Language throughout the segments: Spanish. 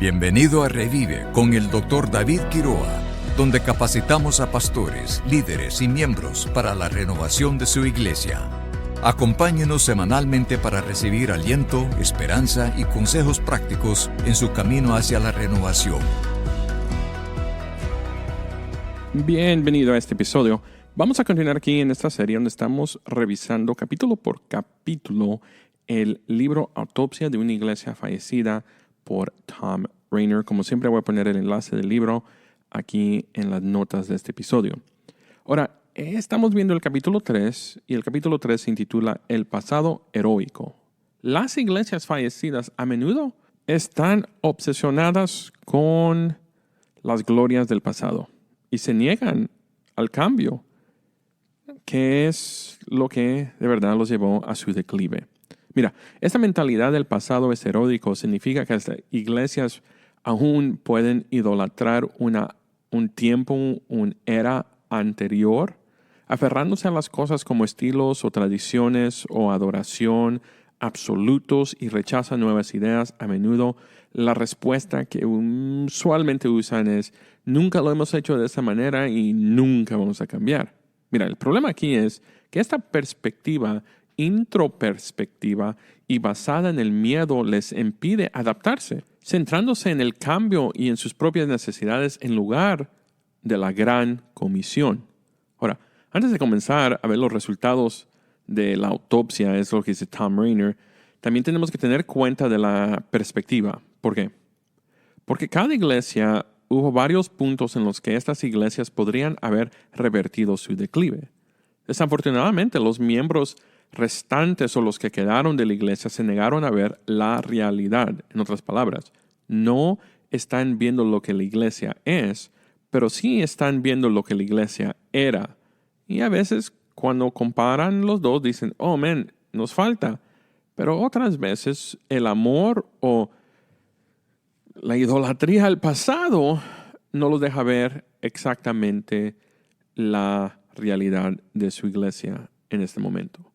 Bienvenido a Revive con el Dr. David Quiroa, donde capacitamos a pastores, líderes y miembros para la renovación de su iglesia. Acompáñenos semanalmente para recibir aliento, esperanza y consejos prácticos en su camino hacia la renovación. Bienvenido a este episodio. Vamos a continuar aquí en esta serie donde estamos revisando capítulo por capítulo el libro Autopsia de una iglesia fallecida por Thom Rainer. Como siempre voy a poner el enlace del libro aquí en las notas de este episodio. Ahora, estamos viendo el capítulo 3 y el capítulo 3 se intitula El pasado heroico. Las iglesias fallecidas a menudo están obsesionadas con las glorias del pasado y se niegan al cambio, que es lo que de verdad los llevó a su declive. Mira, esta mentalidad del pasado es heroico significa que las iglesias aún pueden idolatrar un tiempo, una era anterior, aferrándose a las cosas como estilos o tradiciones o adoración absolutos y rechazan nuevas ideas. A menudo la respuesta que usualmente usan es: nunca lo hemos hecho de esta manera y nunca vamos a cambiar. Mira, el problema aquí es que esta perspectiva introperspectiva y basada en el miedo les impide adaptarse, centrándose en el cambio y en sus propias necesidades en lugar de la gran comisión. Ahora, antes de comenzar a ver los resultados de la autopsia, es lo que dice Thom Rainer, también tenemos que tener cuenta de la perspectiva. ¿Por qué? Porque cada iglesia hubo varios puntos en los que estas iglesias podrían haber revertido su declive. Desafortunadamente, los miembros restantes o los que quedaron de la iglesia se negaron a ver la realidad. En otras palabras, no están viendo lo que la iglesia es, pero sí están viendo lo que la iglesia era. Y a veces cuando comparan los dos dicen: oh, man, nos falta. Pero otras veces el amor o la idolatría al pasado no los deja ver exactamente la realidad de su iglesia en este momento.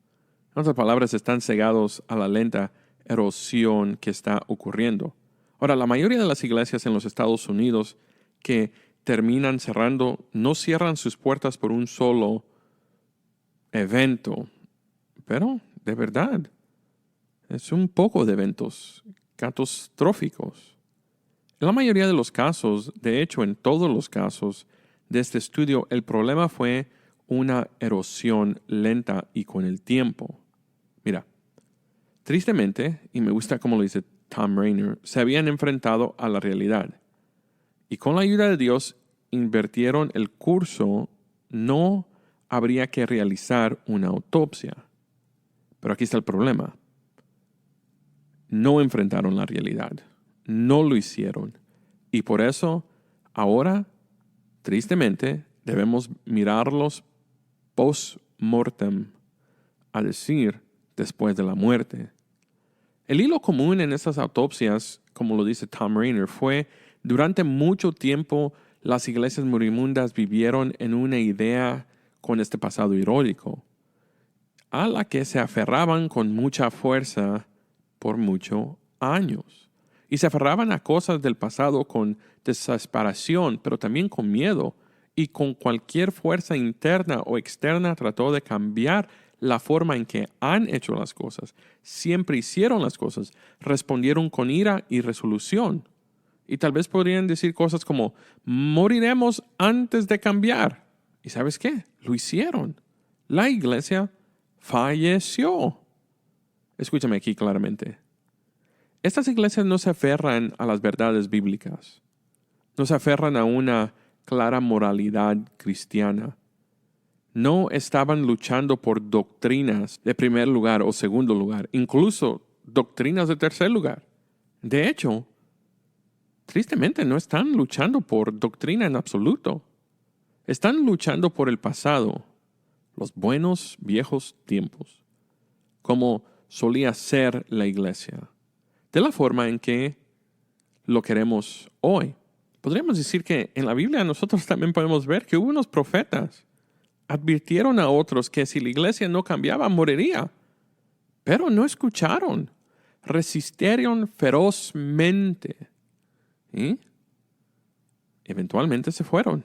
En otras palabras, están cegados a la lenta erosión que está ocurriendo. Ahora, la mayoría de las iglesias en los Estados Unidos que terminan cerrando no cierran sus puertas por un solo evento, pero de verdad es un poco de eventos catastróficos. En la mayoría de los casos, de hecho en todos los casos de este estudio, el problema fue una erosión lenta y con el tiempo. Mira, tristemente, y me gusta cómo lo dice Thom Rainer, se habían enfrentado a la realidad y con la ayuda de Dios invirtieron el curso. No habría que realizar una autopsia. Pero aquí está el problema. No enfrentaron la realidad. No lo hicieron. Y por eso, ahora, tristemente, debemos mirarlos post-mortem, a decir, después de la muerte. El hilo común en estas autopsias, como lo dice Thom Rainer, fue: durante mucho tiempo las iglesias moribundas vivieron en una idea con este pasado heroico, a la que se aferraban con mucha fuerza por muchos años. Y se aferraban a cosas del pasado con desesperación, pero también con miedo, y con cualquier fuerza interna o externa trató de cambiar la forma en que han hecho las cosas. Siempre hicieron las cosas, respondieron con ira y resolución. Y tal vez podrían decir cosas como: moriremos antes de cambiar. ¿Y sabes qué? Lo hicieron. La iglesia falleció. Escúchame aquí claramente. Estas iglesias no se aferran a las verdades bíblicas. No se aferran a una clara moralidad cristiana. No estaban luchando por doctrinas de primer lugar o segundo lugar, incluso doctrinas de tercer lugar. De hecho, tristemente no están luchando por doctrina en absoluto. Están luchando por el pasado, los buenos viejos tiempos, como solía ser la iglesia, de la forma en que lo queremos hoy. Podríamos decir que en la Biblia nosotros también podemos ver que hubo unos profetas. Advirtieron a otros que si la iglesia no cambiaba, moriría. Pero no escucharon. Resistieron ferozmente. Y eventualmente se fueron.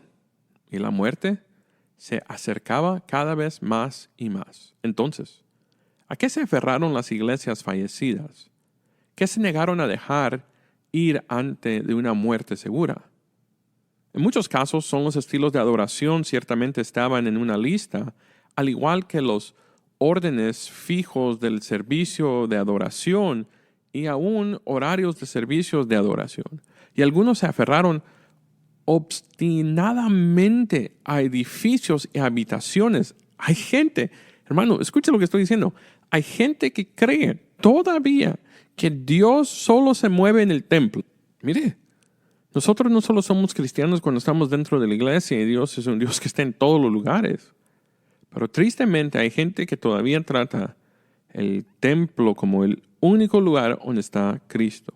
Y la muerte se acercaba cada vez más y más. Entonces, ¿a qué se aferraron las iglesias fallecidas? ¿Qué se negaron a dejar ir ante de una muerte segura? En muchos casos son los estilos de adoración ciertamente estaban en una lista, al igual que los órdenes fijos del servicio de adoración y aún horarios de servicios de adoración. Y algunos se aferraron obstinadamente a edificios y habitaciones. Hay gente, hermano, escucha lo que estoy diciendo. Hay gente que cree todavía que Dios solo se mueve en el templo. Mire, nosotros no solo somos cristianos cuando estamos dentro de la iglesia y Dios es un Dios que está en todos los lugares. Pero tristemente hay gente que todavía trata el templo como el único lugar donde está Cristo.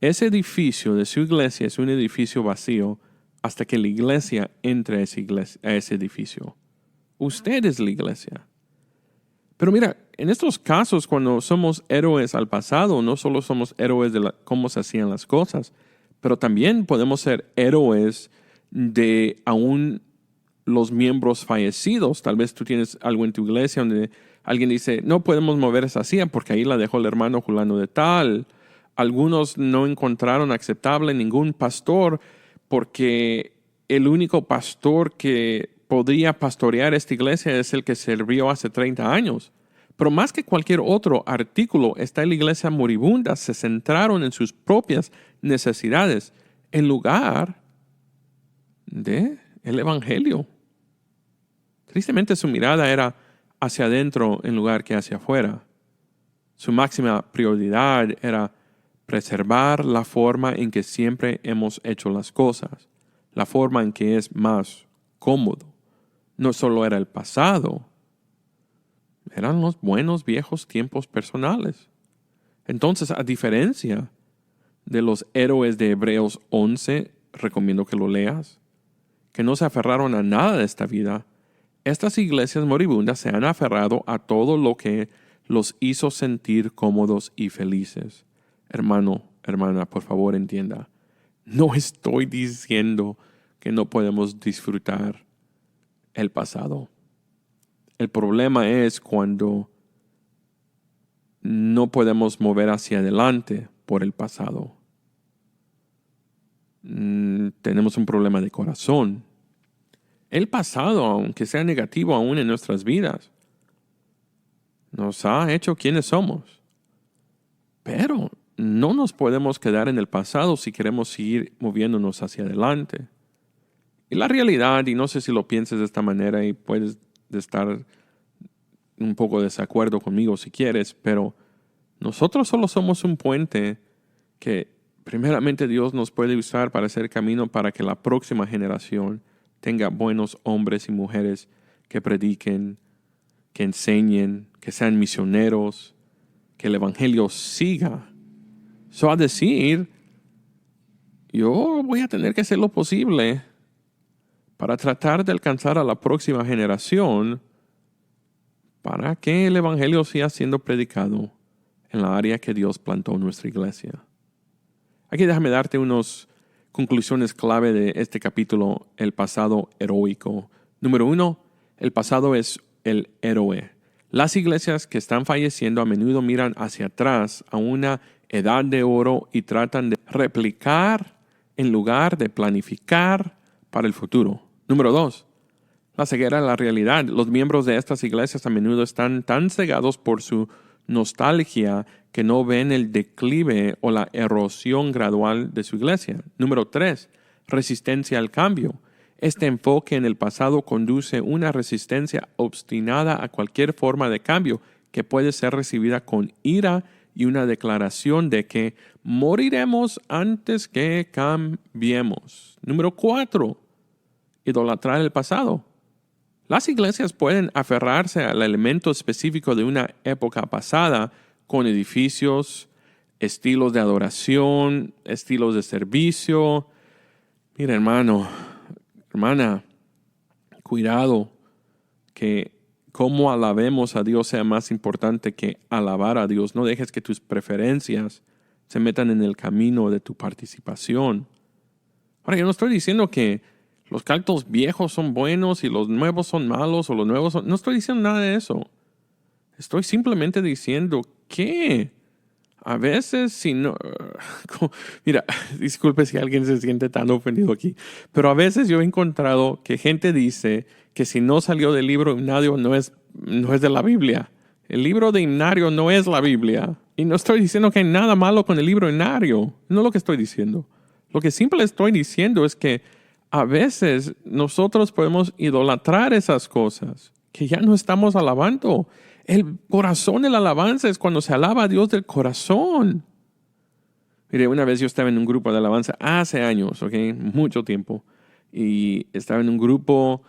Ese edificio de su iglesia es un edificio vacío hasta que la iglesia entre a ese edificio. Usted es la iglesia. Pero mira, en estos casos cuando somos héroes al pasado, no solo somos héroes de cómo se hacían las cosas, pero también podemos ser héroes de aún los miembros fallecidos. Tal vez tú tienes algo en tu iglesia donde alguien dice, no podemos mover esa silla porque ahí la dejó el hermano fulano de tal. Algunos no encontraron aceptable ningún pastor porque el único pastor que podría pastorear esta iglesia es el que sirvió hace 30 años. Pero más que cualquier otro artículo, está en la iglesia moribunda, se centraron en sus propias necesidades en lugar de el evangelio. Tristemente su mirada era hacia adentro en lugar que hacia afuera. Su máxima prioridad era preservar la forma en que siempre hemos hecho las cosas, la forma en que es más cómodo. No solo era el pasado, eran los buenos viejos tiempos personales. Entonces, a diferencia de los héroes de Hebreos 11, recomiendo que lo leas, que no se aferraron a nada de esta vida, estas iglesias moribundas se han aferrado a todo lo que los hizo sentir cómodos y felices. Hermano, hermana, por favor entienda, no estoy diciendo que no podemos disfrutar el pasado. El problema es cuando no podemos mover hacia adelante por el pasado. Tenemos un problema de corazón. El pasado, aunque sea negativo aún en nuestras vidas, nos ha hecho quienes somos. Pero no nos podemos quedar en el pasado si queremos seguir moviéndonos hacia adelante. Y la realidad, y no sé si lo pienses de esta manera y puedes estar un poco de desacuerdo conmigo si quieres, pero nosotros solo somos un puente que primeramente Dios nos puede usar para hacer camino para que la próxima generación tenga buenos hombres y mujeres que prediquen, que enseñen, que sean misioneros, que el evangelio siga. Eso a decir, yo voy a tener que hacer lo posible para tratar de alcanzar a la próxima generación para que el evangelio siga siendo predicado en la área que Dios plantó en nuestra iglesia. Aquí déjame darte unas conclusiones clave de este capítulo, el pasado heroico. Número 1, el pasado es el héroe. Las iglesias que están falleciendo a menudo miran hacia atrás a una edad de oro y tratan de replicar en lugar de planificar para el futuro. Número 2, la ceguera de la realidad. Los miembros de estas iglesias a menudo están tan cegados por su nostalgia que no ven el declive o la erosión gradual de su iglesia. Número 3, resistencia al cambio. Este enfoque en el pasado conduce una resistencia obstinada a cualquier forma de cambio que puede ser recibida con ira y una declaración de que moriremos antes que cambiemos. Número 4, idolatrar el pasado. Las iglesias pueden aferrarse al elemento específico de una época pasada con edificios, estilos de adoración, estilos de servicio. Mira, hermano, hermana, cuidado que cómo alabemos a Dios sea más importante que alabar a Dios. No dejes que tus preferencias se metan en el camino de tu participación. Ahora, yo no estoy diciendo que los cantos viejos son buenos y los nuevos son malos o los nuevos son... No estoy diciendo nada de eso. Estoy simplemente diciendo que a veces si no... Mira, disculpe si alguien se siente tan ofendido aquí, pero a veces yo he encontrado que gente dice que si no salió del libro himnario no es de la Biblia. El libro de himnario no es la Biblia. Y no estoy diciendo que hay nada malo con el libro himnario. No es lo que estoy diciendo. Lo que simple estoy diciendo es que a veces nosotros podemos idolatrar esas cosas que ya no estamos alabando. El corazón de la alabanza es cuando se alaba a Dios del corazón. Mire, una vez yo estaba en un grupo de alabanza hace años, mucho tiempo, y estaba en un grupo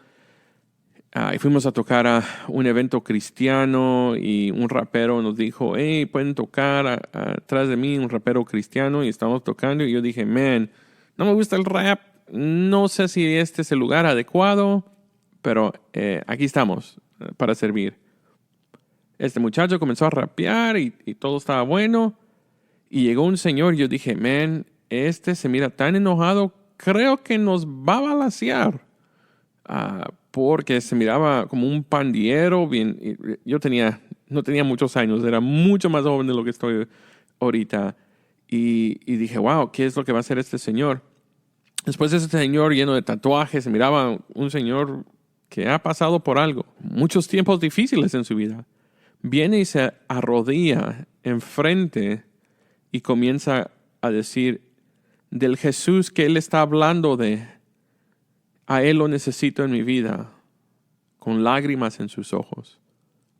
y fuimos a tocar a un evento cristiano y un rapero nos dijo, hey, pueden tocar atrás de mí, un rapero cristiano, y estábamos tocando y yo dije, man, no me gusta el rap, no sé si este es el lugar adecuado, pero aquí estamos para servir. Este muchacho comenzó a rapear y todo estaba bueno. Y llegó un señor y yo dije, man, este se mira tan enojado, creo que nos va a balacear. Porque se miraba como un pandillero. Yo no tenía muchos años, era mucho más joven de lo que estoy ahorita. Y dije, wow, ¿qué es lo que va a hacer este señor? Después ese señor lleno de tatuajes, se miraba un señor que ha pasado por algo, muchos tiempos difíciles en su vida. Viene y se arrodilla enfrente y comienza a decir del Jesús que él está hablando a él lo necesito en mi vida, con lágrimas en sus ojos.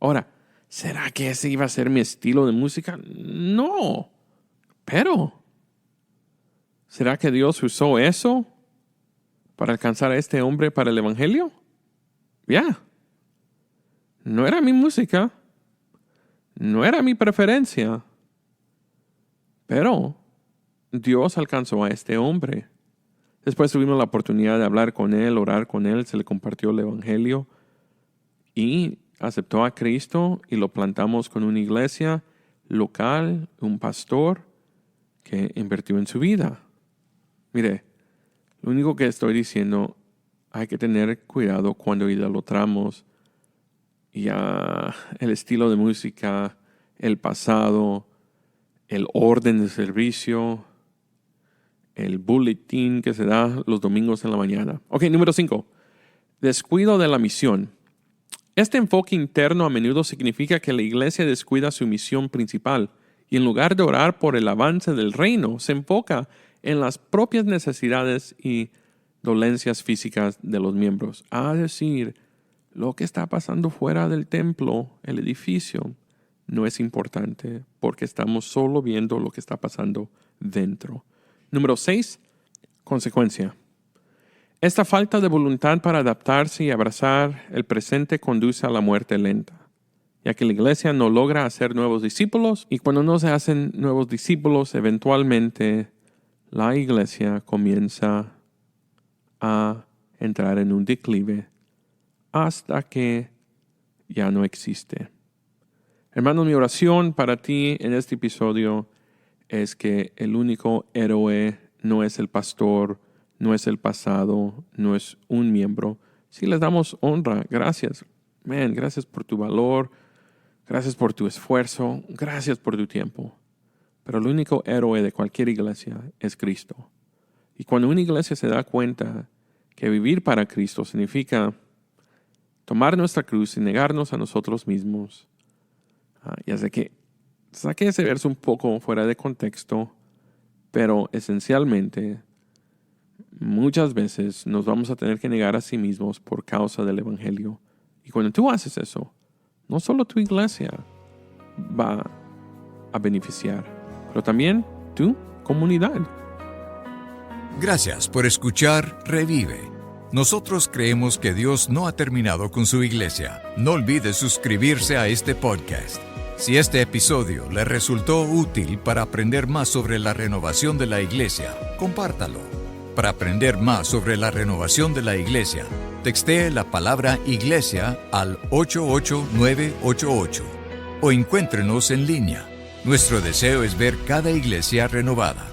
Ahora, ¿será que ese iba a ser mi estilo de música? No, pero ¿será que Dios usó eso para alcanzar a este hombre para el evangelio? Ya. No era mi música. No era mi preferencia, pero Dios alcanzó a este hombre. Después tuvimos la oportunidad de hablar con él, orar con él, se le compartió el evangelio y aceptó a Cristo y lo plantamos con una iglesia local, un pastor que invirtió en su vida. Mire, lo único que estoy diciendo, hay que tener cuidado cuando idolatramos ya el estilo de música, el pasado, el orden de servicio, el boletín que se da los domingos en la mañana. Ok, número 5. Descuido de la misión. Este enfoque interno a menudo significa que la iglesia descuida su misión principal y en lugar de orar por el avance del reino, se enfoca en las propias necesidades y dolencias físicas de los miembros. Es decir, lo que está pasando fuera del templo, el edificio, no es importante porque estamos solo viendo lo que está pasando dentro. Número 6. Consecuencia. Esta falta de voluntad para adaptarse y abrazar el presente conduce a la muerte lenta, ya que la iglesia no logra hacer nuevos discípulos y cuando no se hacen nuevos discípulos, eventualmente la iglesia comienza a entrar en un declive hasta que ya no existe. Hermano, mi oración para ti en este episodio es que el único héroe no es el pastor, no es el pasado, no es un miembro. Si les damos honra, gracias. Gracias por tu valor, gracias por tu esfuerzo, gracias por tu tiempo. Pero el único héroe de cualquier iglesia es Cristo. Y cuando una iglesia se da cuenta que vivir para Cristo significa tomar nuestra cruz y negarnos a nosotros mismos. Ya sé que saqué ese verso un poco fuera de contexto, pero esencialmente muchas veces nos vamos a tener que negar a sí mismos por causa del evangelio. Y cuando tú haces eso, no solo tu iglesia va a beneficiar, pero también tu comunidad. Gracias por escuchar Revive. Nosotros creemos que Dios no ha terminado con su iglesia. No olvide suscribirse a este podcast. Si este episodio le resultó útil para aprender más sobre la renovación de la iglesia, compártalo. Para aprender más sobre la renovación de la iglesia, textee la palabra iglesia al 88988 o encuéntrenos en línea Nuestro deseo es ver cada iglesia renovada.